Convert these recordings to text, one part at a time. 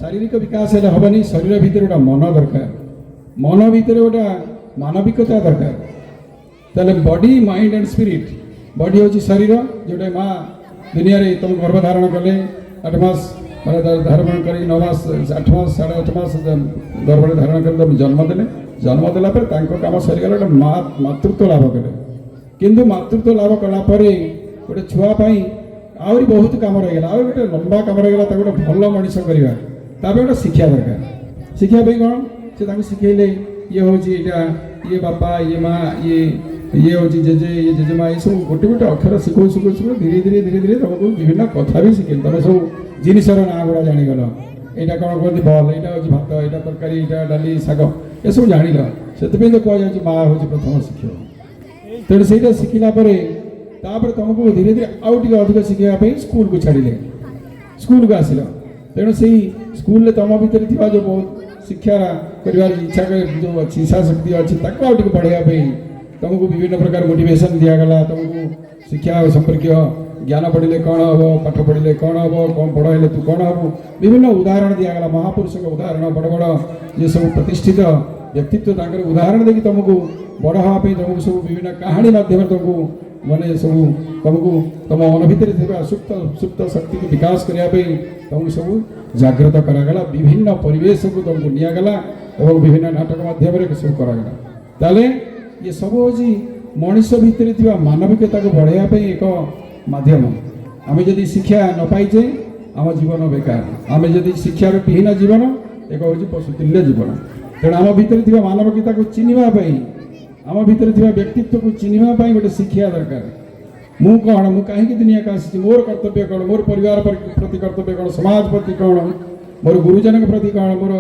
शारीरिक विकास हेल्ले हेनी शरीर भितर गोटे मन दरकार मन भितर गोटे मानविकता दरकार ताले body mind and spirit body हूँ शरीर जोटे माँ दुनिया रे तुम गर्भधारण कले 8 मास माने धारण कर 9 मास 8 मास 8.5 मास गर्भ धारण कर तुम जन्म देला पर काम सरीगला मातृत्व लाभ कले किंतु मातृत्व लाभ कलापर गोटे छुआपाई आहरी बहुत कम रहीगला आ गोटे लंबा कम रहीगला गोटे भल मनीष करवा गोटे शिक्षा दरकार शिक्षा कौन से शिखेले ये हूँ ये बापा ये माँ ये हूँ जेजे ये जेजेमा ये सब गोटे गोटे अक्षर शिखो शिखो शिखो धीरे धीरे धीरे धीरे तुमको विभिन्न कथा भी शिखे तुम सब जिनसर ना गुड़ा जानीगल यहाँ कौन कहते बल यहाँ हूँ भात यहाँ तरकारी यहाँ डाली शाग ये सब जान से तो कह माँ हूँ प्रथम शिक्षक तेणु से शिखला तुमको धीरे धीरे आउ टे अधिक शिखापी स्कूल को छाड़े स्कूल को आसिल तेणु से स्कूल तुम भर जो बहुत शिक्षा कर इच्छा जो अच्छी इच्छा शक्ति अच्छी आउ टे बढ़ाई तुमको विभिन्न प्रकार मोटिवेशन दिगला तुमको शिक्षा संपर्क ज्ञान पढ़ले कौन हम पाठ पढ़ले कौन हम कौन पढ़ाइले तू कौन हम विभिन्न उदाहरण दिगला महापुरुष उदाहरण बड़ बड़ ये सब प्रतिष्ठित व्यक्तित्व उदाहरण देखिए तुमको बड़ हाँपी तुमको सब विभिन्न कहानी माध्यम तुमको माने सब तुमको तुम मन भितर सुप्त सुप्त शक्ति को विकास करने तुमको सब जागृत करागला विभिन्न परिवेश को तुमको निगला और विभिन्न नाटक माध्यम सब करागला ताले ये सब हूँ मनीष भितर मानविकता को बढ़ाई एक माध्यम आम जदि शिक्षा न पाइचे आम जीवन बेकार आम जदि शिक्षार विहीन जीवन एक हूँ पशुतुल्य जीवन तेणु आम भितर मानविकता को चिन्हवाई आम भितर व्यक्तित्व को चिन्हवाई गोटे शिक्षा दरकार मु कौन मु कहीं दुनिया का आसी मोर कर्तव्य कौन मोर परिवार प्रति कर्तव्य कौन समाज प्रति कौन मोर गुरुजन प्रति कौन मोर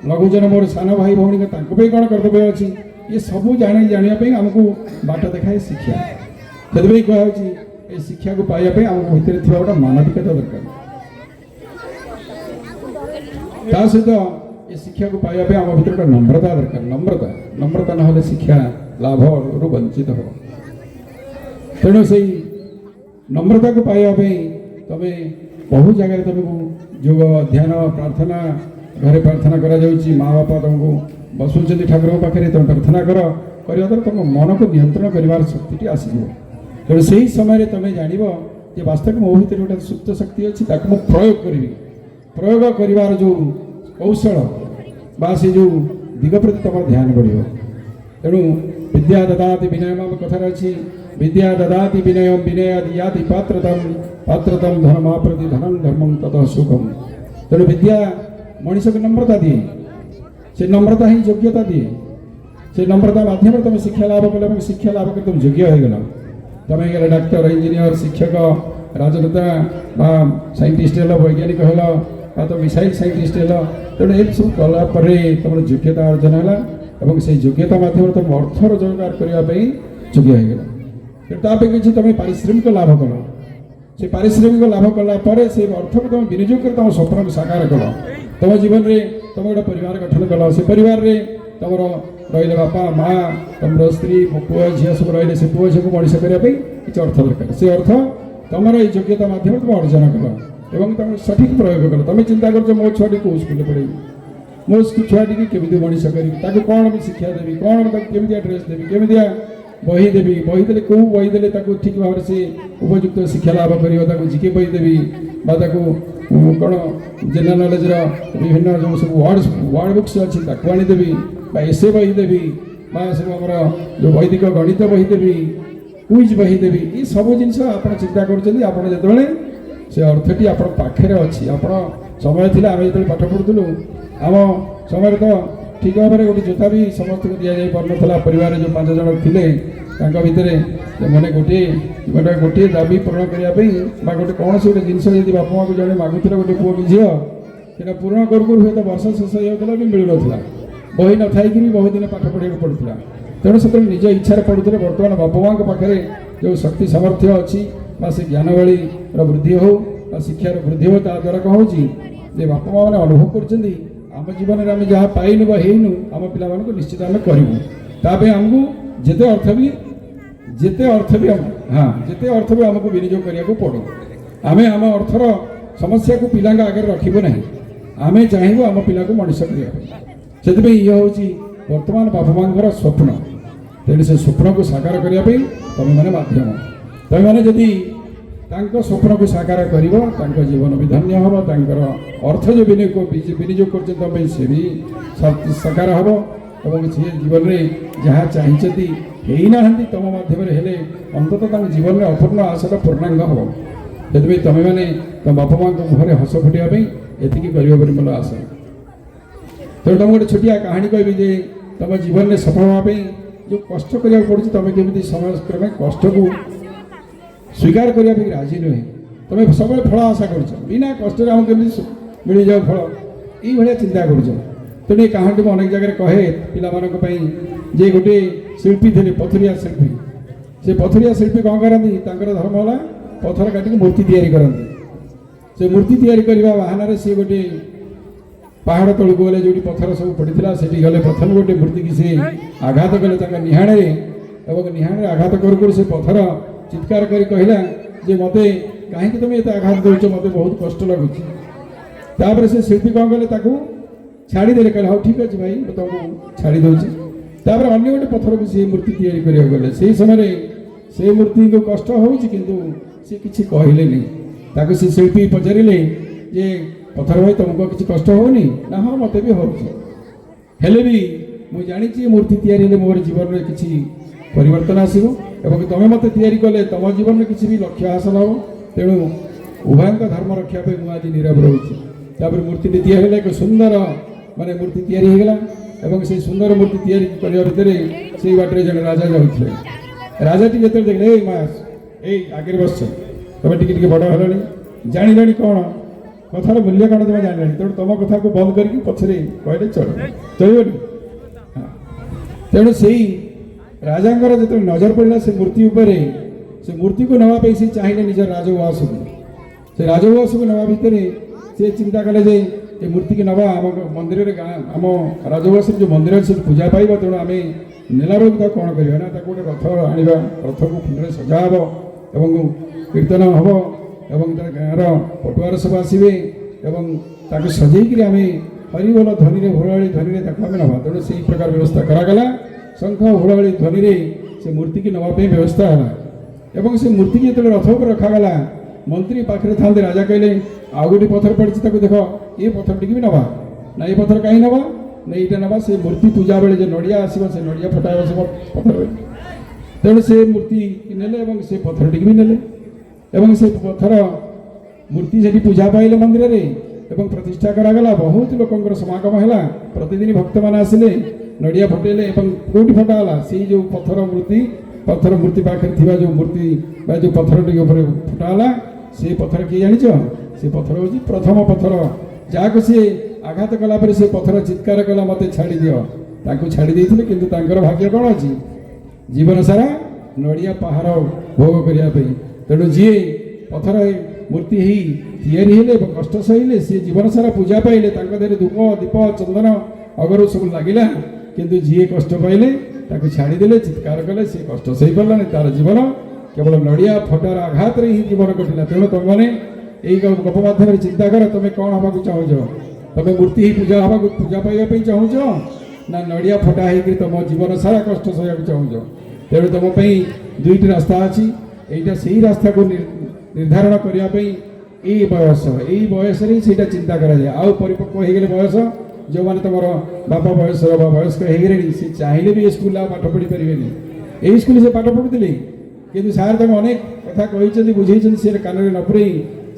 लघुजन मोर सान भाई भौणी कौन कर्तव्य अच्छी ये सब जानापी आमको बाट देखाए शिक्षा से कह शिक्षा को पाइबा आम भितर गोटे मानविकता दरकार सहित ये शिक्षा को पाइबा आम भर गोटे नम्रता दरकार नम्रता नम्रता ना शिक्षा लाभ रु वंचित हो तेणु से नम्रता को पाइबा तुम बहुत जगह तुमको योग ध्यान प्रार्थना घरे प्रार्थना करा माँ बापा तुमको बसुँच ठाकुर पाखे तुम प्रार्थना कर तुम मन को नियंत्रण कर शक्ति आसो तेणु से ही समय तुम जान वास्तव मो भर गोटे सुप्त शक्ति अच्छी प्रयोग करी प्रयोग कर जो कौशल बा से जो दिग प्रति तुम ध्यान बढ़ तेणु विद्या ददाति विनय कथार अच्छी विद्या ददाति विनय विनय दियाति पात्रतम धर्म प्रति धनम धर्मम ततः सुखम तेणु विद्या मनीष को नम्रता दिए से नम्रता ही योग्यता दिए से नम्रता माध्यम तुम शिक्षा लाभ कल शिक्षा लाभ कर तुम योग्य हो गल तुम गल डाक्टर इंजीनियर शिक्षक राजनेता साइंटिस्ट हेल वैज्ञानिक हेल तुम मिसाइल साइंटिस्ट हेल तेणु ये सब कलापर तुम योग्यता अर्जन है से योग्यता माध्यम तुम अर्थ रोजगार करने योग्य हो गला किसी तुम पारिश्रमिक लाभ कल से पारिश्रमिक लाभ कलापर से अर्थ को तुम विनियोग कर तुम स्वप्न को साकार कल तुम जीवन में तुम गोटे परिवार गठन कल से परिवार में तुम रही बापा माँ तुम स्त्री पुआ झी सब रही से पुआ झी को मनीष करने किसी अर्थ दरकार से अर्थ तुम योग्यता माध्यम तुम अर्जन कल एवं तुम सठिक प्रयोग कल तुम चिंता कर मो छुआटी कौ स्कूल पढ़ेबी मो छुआटी केमी मनीष करी कौन भी शिक्षा देवी कौन केमिया ड्रेस देवी केमिया बही देवी बही दे कौ बही दे ठीक भाव से उपयुक्त शिक्षा लाभ कर जिके बही देवी कौन जनरल नॉलेज विभिन्न जो सब वर्ड बुक्स अच्छी आनीदेवी एसे बही देवी सब आम जो वैदिक गणित बही देवी क्विज बही देवी ये सब जिनस आप चिंता कर से अर्थटी आप पाखे अच्छी आप समय थी आम जो पाठ पढ़ुलु आम समय तो ठीक भाव में गोटे जोता भी समस्त को दि जा पार परिवार जो 5 जन थे भितर मैंने गोटे गोटे गोटे दाबी पूरण करने गोटे कौन से गोटे जिनस यदि बापा माँ को जड़े मागुला गोटे पुओ कि झील पूरण करूँ हुए तो वर्ष शेष होता भी मिलू ना बही न थी बहुत दिन पाठ पढ़ा पड़ता तेणु से निज इच्छा पढ़ुते बर्तमान बापा माँ पाखे जो शक्ति सामर्थ्य अच्छी से ज्ञान बली वृद्धि हो शिक्षार वृद्धि हो द्वारा कौन हो बापा माँ मैंने अनुभव कर आम जीवन में आम जहाँ पाइनु हेनु आम पिला निश्चित आम करूँ आमको जिते अर्थ भी हाँ जिते अर्थ भी आमको विनियोग करने को पड़ो आम आम अर्थर समस्या को पिला आगे रखू ना आमे चाहबू आम पिला को मनीष करने से ये हूँ बर्तमान बापा माँ स्वप्न तेणु से स्वप्न को साकार करने तुम मैंने मध्यम तुम मैंने जदि स्वप्न को साकार कर जीवन भी धन्य हम अर्थ जो विनियोग कर सी भी साकार हम और सी जीवन में जहाँ चाहती ना तुम मध्यम अंततः जीवन में अपूर्ण आशाटा पूर्णांग हम से तुम मैंने तुम बापा माँ मुहर हस फुटाई एति कर मोर आशा तेणु तुम गोटे छोटिया कहानी कहबी तुम जीवन में सफल हाँपी जो कष्ट करा पड़े तुम केमी समय क्रमे कष्ट को स्वीकार करने राजी नुहे तुम सब फल आशा करना कष्ट आमको मिल जाओ फल ये चिंता कर तेणु ये कहानी को अनेक जगह कहे पाई जे गोटे शिल्पी थे पथरिया शिल्पी से पथरिया शिल्पी कौन करती धर्म है पथर काटिक मूर्ति तैयारी करती से मूर्ति तैयारी करने बाहाना सी गोटे पहाड़ तौक गले जो पथर सब पड़ा से गले प्रथम गोटे मूर्ति की से आघात कले निहाणे निहाणे आघात कर से पथर चित्कार कर कहला जे मते कहीं तुम ये आघात दौच मत बहुत कष्ट लगुच से शिल्पी कौन कले छाड़ीदे कहले हाँ ठीक अच्छे भाई तुमको छाड़ी दूसरी अन्य गोटे पथर को सी मूर्ति तैयारी करने गले से समय से मूर्ति को कष्ट होती किसी कहले से शिल्पी पचारे जे पथर भाई तुमको किसी कष्ट होनी ना हाँ मत भी हेले भी मुझे जानी मूर्ति तैयारी मोर जीवन में किसी परिवर्तन आसो तुम मत तैयारी कले तुम जीवन में किसी भी लक्ष्य हासिल हम तेणु उभय धर्म रखापी मुझे आज नीरव रोचे मूर्ति तैयारी एक सुंदर माने मूर्ति तैयारी होगा से सुंदर मूर्ति तैयारी करने भितर से बाटे जन राजा जाऊे राजा टी जो देखले ए आगे बस तुम टे बड़ है जानी कौन कथार मूल्य कौन तुम जान तेणु तुम कथा को बंद करके पछरे कहले चलनी तेणु से राजा जो नजर पड़ा से मूर्ति उपरे से मूर्ति को नवा से चाहिए निज राजउवास को से राजउवास को नवा भितर से चिंता कले जे ये मूर्ति की नवा आम मंदिर आम राजउवास जो मंदिर अच्छे पूजा पाइब तेणु आम नेला रोग कौन करवा ना गोटे रथ आने रथ को फुल सजा हम कीर्तन हम गाँव पटुआर सब आसवे सजेक आम हरिबोल ध्वनि हुड़ाड़ी ध्वनि नवा तेणु से प्रकार व्यवस्था करागला शंख हुड़ाड़ी ध्वनि से मूर्ति की नवाई व्यवस्था है से मूर्ति की जो रथ पर रखागला मंत्री पाखे था राजा कहले आउ गोटे पथर पड़ी देख ये पथर टी भी नवा ना ये पथर कहीं नवा ना ये नवा से मूर्ति पूजा बेले जो नड़िया आसो से नड़िया फटाइब सब पथर तेणु से मूर्ति ने से पथर टी भी ने से पथर मूर्ति से पूजा पाइले मंदिर में प्रतिष्ठा करागला बहुत लोक समागम है प्रतिदिन भक्त मैंने आसिले नड़िया फटेले कौटी फटाला से जो पत्थर मूर्ति पाखे थी जो मूर्ति जो पत्थर टी फटाला से पत्थर किए जान से पत्थर हूँ प्रथम पत्थर जहाँ सी आघात कलापर से पत्थर चित्कार कला मत छाड़ी दियो ताकू छाड़ी देते किंतु तांकर भाग्य कौन अच्छी जीवन सारा नड़िया पहाड़ भोग करने तेणु जी पत्थर मूर्ति ही तैयारी हेले कष्ट सहिले सी जीवन सारा पूजा पाइले देहरे धूप दीप चंदन अगर सब लगिला किंतु जी कष्ट पाइले छाड़ीदे चित्कार कले सी कष्ट सही पारानी तार जीवन केवल नड़िया फटार आघात ही जीवन कटिला तेणु तुम मैंने यही गप माध्यम चिंता कर तुम कौन हवा चाहूच तुम मूर्ति ही पूजा पाइबा चाहूच ना नड़िया फटा हो तुम जीवन सारा कष्ट सहवाक चाहूच तेणु तुम दुईट रास्ता अच्छी यहीटा से रास्ता को निर्धारण करने यही बयस चिंता कराए आउ परिपक्व हो गले बयस जो मैंने तुम बापा बयस वयस्क हो गए सी चाहिए भी स्कूल पाठ पढ़ी पारे यही स्कूल से पाठ पढ़ुले कि सार तुम अनेक कथा कहते बुझे सी कान में नपुरे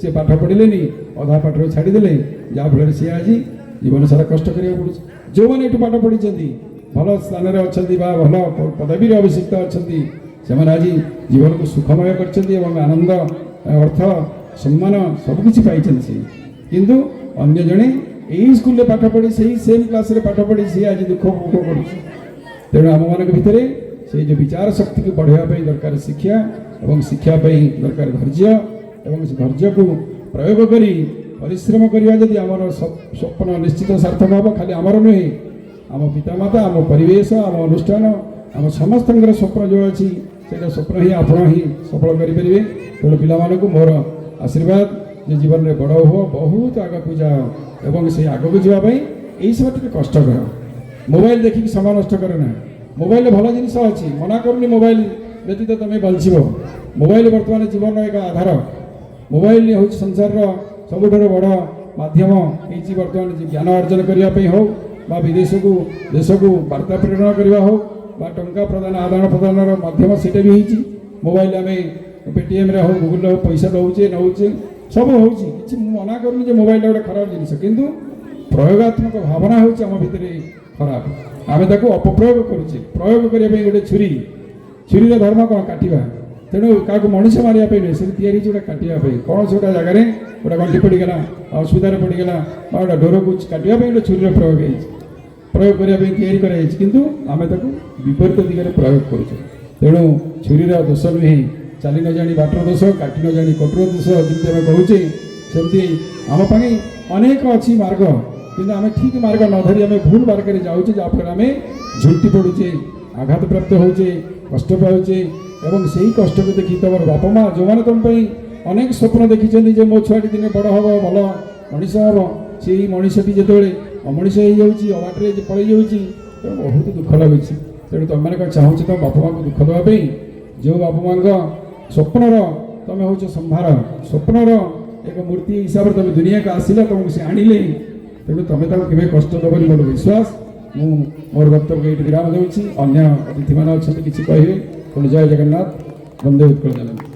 से पाठ पढ़िले अधा पाठ छाड़ीदे जहाँफल सी आज जीवन सारा कष्ट करा पड़े जो मैंने ये पाठ पढ़ी भल स्थान में अच्छा भल पदवी अभिषिक्त अच्छा से आज जीवन को सुखमय कर आनंद अर्थ सम्मान सबकि पाई किंतु अन्य जड़े यही स्कूल पाठ पढ़ी से सेम क्लास पाठ पढ़ी सी आज दुख भोग कर तेणु आम मान भितर से जो विचार शक्ति को बढ़ाई दरकार शिक्षा और शिक्षापी दरकार धैर्य और धैर्य को प्रयोग कर परिश्रम करवा जदि आम स्वप्न निश्चित सार्थक हम खाली आमर नुहे आम पितामाता आम परिवेश आम अनुष्ठान आम समस्त स्वप्न जो अच्छी से स्वप्न ही आपण ही सफल करेंगे तेणु पिला मोर आशीर्वाद ଯେ ଜୀବନରେ ବଡ଼ ହୁଅ, ବହୁତ ଆଗକୁ ଯାଅ ଏବଂ ସେ ଆଗକୁ ଯିବା ପାଇଁ ଏଇସବୁ ଟିକେ କଷ୍ଟ କର। ମୋବାଇଲ ଦେଖିକି ସମୟ ନଷ୍ଟ କରେ ନା। ମୋବାଇଲରେ ଭଲ ଜିନିଷ ଅଛି, ମନା କରୁନି ମୋବାଇଲ ବ୍ୟତୀତ ତମେ ବଞ୍ଚିବ। ମୋବାଇଲ ବର୍ତ୍ତମାନ ଜୀବନର ଏକ ଆଧାର। ମୋବାଇଲ ହେଉଛି ସଂସାରର ସବୁଠାରୁ ବଡ଼ ମାଧ୍ୟମ ହେଇଛି ବର୍ତ୍ତମାନ ଜ୍ଞାନ ଅର୍ଜନ କରିବା ପାଇଁ ହେଉ ବା ବିଦେଶକୁ ଦେଶକୁ ବାର୍ତ୍ତା ପ୍ରେରଣ କରିବା ହେଉ ବା ଟଙ୍କା ପ୍ରଦାନ ଆଦାନ ପ୍ରଦାନର ମାଧ୍ୟମ ସେଇଟା ବି ହେଇଛି। ମୋବାଇଲ ଆମେ ପେଟିଏମ୍ରେ ହେଉ ଗୁଗୁଲରେ ହେଉ ପଇସା ଦେଉଛେ ନେଉଛେ ସବୁ ହେଉଛି। କିଛି ମୁଁ ମନା କରୁନି ଯେ ମୋବାଇଲଟା ଗୋଟେ ଖରାପ ଜିନିଷ, କିନ୍ତୁ ପ୍ରୟୋଗାତ୍ମକ ଭାବନା ହେଉଛି ଆମ ଭିତରେ ଖରାପ। ଆମେ ତାକୁ ଅପପ୍ରୟୋଗ କରୁଛେ। ପ୍ରୟୋଗ କରିବା ପାଇଁ ଗୋଟେ ଛୁରୀର ଧର୍ମ କ'ଣ? କାଟିବା। ତେଣୁ କାହାକୁ ମଣିଷ ମାରିବା ପାଇଁ ନୁହେଁ, ସେଠି ତିଆରି ହେଇଛି ଗୋଟେ କାଟିବା ପାଇଁ। କୌଣସି ଗୋଟେ ଜାଗାରେ ଗୋଟେ ଗଣ୍ଠି ପଡ଼ିଗଲା, ଅସୁବିଧାରେ ପଡ଼ିଗଲା ବା ଗୋଟେ ଡୋରକୁ କାଟିବା ପାଇଁ ଗୋଟେ ଛୁରୀର ପ୍ରୟୋଗ ହେଇଛି, ପ୍ରୟୋଗ କରିବା ପାଇଁ ତିଆରି କରାଯାଇଛି, କିନ୍ତୁ ଆମେ ତାକୁ ବିପରୀତ ଦିଗରେ ପ୍ରୟୋଗ କରୁଛେ। ତେଣୁ ଛୁରୀର ଦୋଷ ନୁହେଁ, ଚାଲି ନ ଜାଣି ବାଟର ଦୋଷ, କାଟି ନ ଜାଣି କଟୁର ଦୋଷ ଯେମିତି ଆମେ କହୁଛେ, ସେମିତି ଆମ ପାଇଁ ଅନେକ ଅଛି ମାର୍ଗ, କିନ୍ତୁ ଆମେ ଠିକ୍ ମାର୍ଗ ନ ଧରି ଆମେ ଭୁଲ ମାର୍ଗରେ ଯାଉଛେ, ଯାହାଫଳରେ ଆମେ ଝୁଣ୍ଟି ପଡ଼ୁଛେ, ଆଘାତପ୍ରାପ୍ତ ହେଉଛେ, କଷ୍ଟ ପାଉଛେ। ଏବଂ ସେହି କଷ୍ଟକୁ ଦେଖି ତୁମର ବାପା ମା ଯେଉଁମାନେ ତୁମ ପାଇଁ ଅନେକ ସ୍ୱପ୍ନ ଦେଖିଛନ୍ତି ଯେ ମୋ ଛୁଆଟି ଦିନେ ବଡ଼ ହେବ, ଭଲ ମଣିଷ ହେବ, ସେଇ ମଣିଷଟି ଯେତେବେଳେ ଅମଣିଷ ହେଇଯାଉଛି, ଅବାଟରେ ପଳେଇ ଯାଉଛି, ତେଣୁ ବହୁତ ଦୁଃଖ ଲାଗୁଛି। ତେଣୁ ତୁମେମାନେ କ'ଣ ଚାହୁଁଛ ତୁମ ବାପା ମାଆଙ୍କୁ ଦୁଃଖ ଦେବା ପାଇଁ? ଯେଉଁ ବାପା ମାଆଙ୍କ ସ୍ୱପ୍ନର ତୁମେ ହେଉଛ ସମ୍ଭାର, ସ୍ୱପ୍ନର ଏକ ମୂର୍ତ୍ତି ହିସାବରେ ତୁମେ ଦୁନିଆକୁ ଆସିଲା, ତୁମକୁ ସେ ଆଣିଲେ, ତେଣୁ ତୁମେ ତାଙ୍କୁ କେବେ କଷ୍ଟ ଦେବନି ମୋର ବିଶ୍ୱାସ। ମୁଁ ମୋର ବକ୍ତବ୍ୟ ଏଇଠି ବିରାମ ଦେଉଛି। ଅନ୍ୟ ଅତିଥିମାନେ ଅଛନ୍ତି କିଛି କହିବେ। ଜୟ ଜଗନ୍ନାଥ, ବନ୍ଦେ ଉତ୍କଳ ଜନନୀ।